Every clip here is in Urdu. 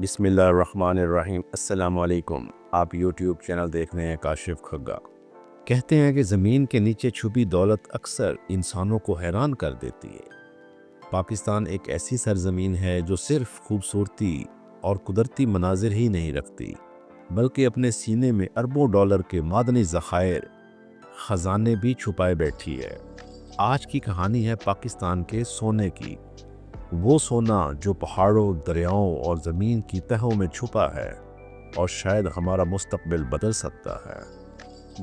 بسم اللہ الرحمن الرحیم۔ السلام علیکم۔ آپ یوٹیوب چینل دیکھ رہے ہیں کاشف کھگا۔ کہتے ہیں کہ زمین کے نیچے چھپی دولت اکثر انسانوں کو حیران کر دیتی ہے۔ پاکستان ایک ایسی سرزمین ہے جو صرف خوبصورتی اور قدرتی مناظر ہی نہیں رکھتی، بلکہ اپنے سینے میں اربوں ڈالر کے معدنی ذخائر خزانے بھی چھپائے بیٹھی ہے۔ آج کی کہانی ہے پاکستان کے سونے کی، وہ سونا جو پہاڑوں، دریاؤں اور زمین کی تہوں میں چھپا ہے اور شاید ہمارا مستقبل بدل سکتا ہے۔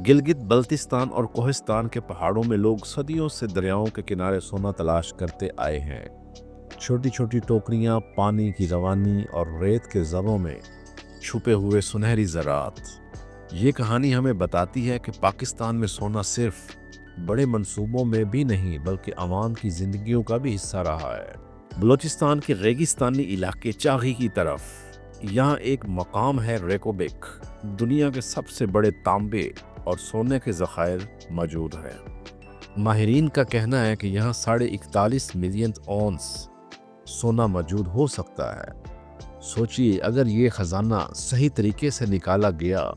گلگت بلتستان اور کوہستان کے پہاڑوں میں لوگ صدیوں سے دریاؤں کے کنارے سونا تلاش کرتے آئے ہیں۔ چھوٹی چھوٹی ٹوکریاں، پانی کی روانی اور ریت کے ذروں میں چھپے ہوئے سنہری زراعت۔ یہ کہانی ہمیں بتاتی ہے کہ پاکستان میں سونا صرف بڑے منصوبوں میں بھی نہیں بلکہ عوام کی زندگیوں کا بھی حصہ رہا ہے۔ بلوچستان کے ریگستانی علاقے چاغی کی طرف یہاں ایک مقام ہے ریکوبیک، دنیا کے سب سے بڑے تانبے اور سونے کے ذخائر موجود ہیں۔ ماہرین کا کہنا ہے کہ یہاں 41.5 ملین اونس سونا موجود ہو سکتا ہے۔ سوچئے اگر یہ خزانہ صحیح طریقے سے نکالا گیا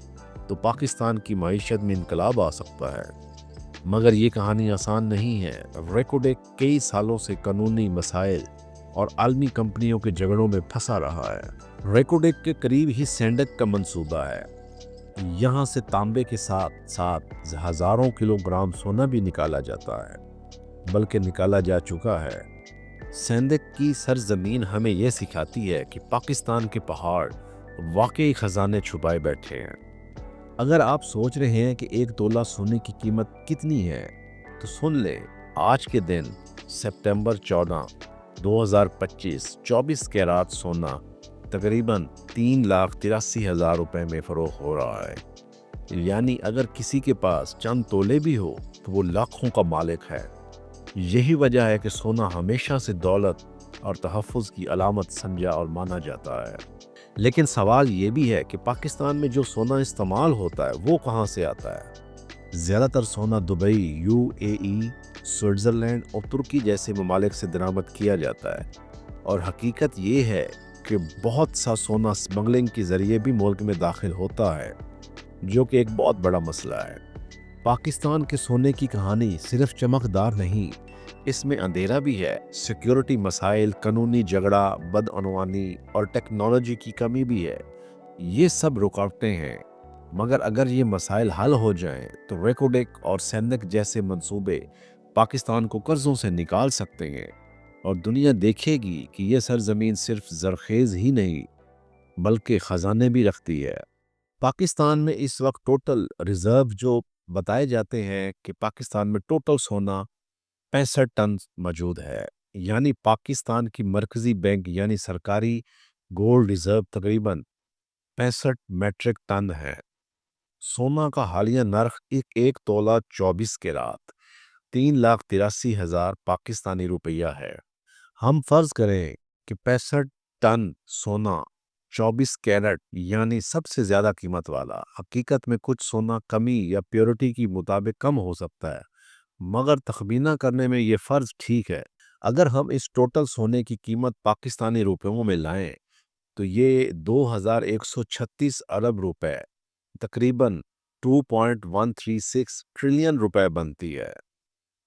تو پاکستان کی معیشت میں انقلاب آ سکتا ہے۔ مگر یہ کہانی آسان نہیں ہے۔ ریکوڈیک کئی سالوں سے قانونی مسائل اور عالمی کمپنیوں کے جھگڑوں میں پھنسا رہا ہے۔ ریکوڈیک کے قریب ہی سینڈک کا منصوبہ ہے۔ یہاں سے تانبے کے ساتھ ساتھ ہزاروں کلو گرام سونا بھی نکالا جاتا ہے، بلکہ نکالا جا چکا ہے۔ سینڈک کی سرزمین ہمیں یہ سکھاتی ہے کہ پاکستان کے پہاڑ واقعی خزانے چھپائے بیٹھے ہیں۔ اگر آپ سوچ رہے ہیں کہ ایک تولہ سونے کی قیمت کتنی ہے تو سن لیں، آج کے دن سپتمبر 14، 2025 24 کیرات سونا تقریباً 3,83,000 روپے میں فروخت ہو رہا ہے۔ یعنی اگر کسی کے پاس چند تولے بھی ہو تو وہ لاکھوں کا مالک ہے۔ یہی وجہ ہے کہ سونا ہمیشہ سے دولت اور تحفظ کی علامت سمجھا اور مانا جاتا ہے۔ لیکن سوال یہ بھی ہے کہ پاکستان میں جو سونا استعمال ہوتا ہے وہ کہاں سے آتا ہے؟ زیادہ تر سونا دبئی، UAE، سوئٹزرلینڈ اور ترکی جیسے ممالک سے درآمد کیا جاتا ہے، اور حقیقت یہ ہے کہ بہت سا سونا سمگلنگ کے ذریعے بھی ملک میں داخل ہوتا ہے، جو کہ ایک بہت بڑا مسئلہ ہے۔ پاکستان کے سونے کی کہانی صرف چمکدار نہیں، اس میں اندھیرا بھی ہے۔ سیکیورٹی مسائل، قانونی جھگڑا، بدعنوانی اور ٹیکنالوجی کی کمی بھی ہے۔ یہ سب رکاوٹیں ہیں، مگر اگر یہ مسائل حل ہو جائیں تو ریکوڈیک اور سینڈک جیسے منصوبے پاکستان کو قرضوں سے نکال سکتے ہیں، اور دنیا دیکھے گی کہ یہ سرزمین صرف زرخیز ہی نہیں بلکہ خزانے بھی رکھتی ہے۔ پاکستان میں اس وقت ٹوٹل ریزرو جو بتائے جاتے ہیں کہ پاکستان میں ٹوٹل سونا 65 ٹن موجود ہے۔ یعنی پاکستان کی مرکزی بینک یعنی سرکاری گولڈ ریزرو تقریباً 65 میٹرک ٹن ہے۔ سونا کا حالیہ نرخ ایک تولہ 24 کیرات 3,83,000 پاکستانی روپیہ ہے۔ ہم فرض کریں کہ 65 ٹن سونا 24 کیرٹ یعنی سب سے زیادہ قیمت والا۔ حقیقت میں کچھ سونا کمی یا پیورٹی کی مطابق کم ہو سکتا ہے، مگر تخمینہ کرنے میں یہ فرض ٹھیک ہے۔ اگر ہم اس ٹوٹل سونے کی قیمت پاکستانی روپیوں میں لائیں تو یہ 2,136 ارب روپے، تقریباً 2.136 ٹریلین روپے بنتی ہے۔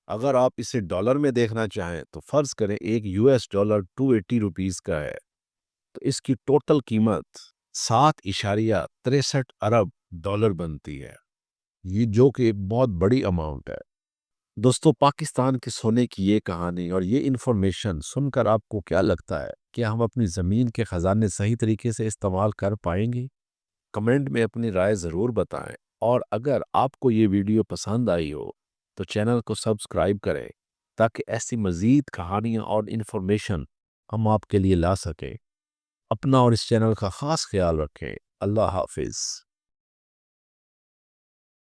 اگر آپ اسے ڈالر میں دیکھنا چاہیں تو فرض کریں ایک $280 روپیز کا ہے، تو اس کی ٹوٹل قیمت 7.63 ارب ڈالر بنتی ہے، یہ جو کہ ایک بہت بڑی اماؤنٹ ہے۔ دوستو، پاکستان کے سونے کی یہ کہانی اور یہ انفارمیشن سن کر آپ کو کیا لگتا ہے؟ کیا ہم اپنی زمین کے خزانے صحیح طریقے سے استعمال کر پائیں گے؟ کمنٹ میں اپنی رائے ضرور بتائیں، اور اگر آپ کو یہ ویڈیو پسند آئی ہو تو چینل کو سبسکرائب کریں تاکہ ایسی مزید کہانیاں اور انفارمیشن ہم آپ کے لیے لا سکیں۔ اپنا اور اس چینل کا خاص خیال رکھیں۔ اللہ حافظ۔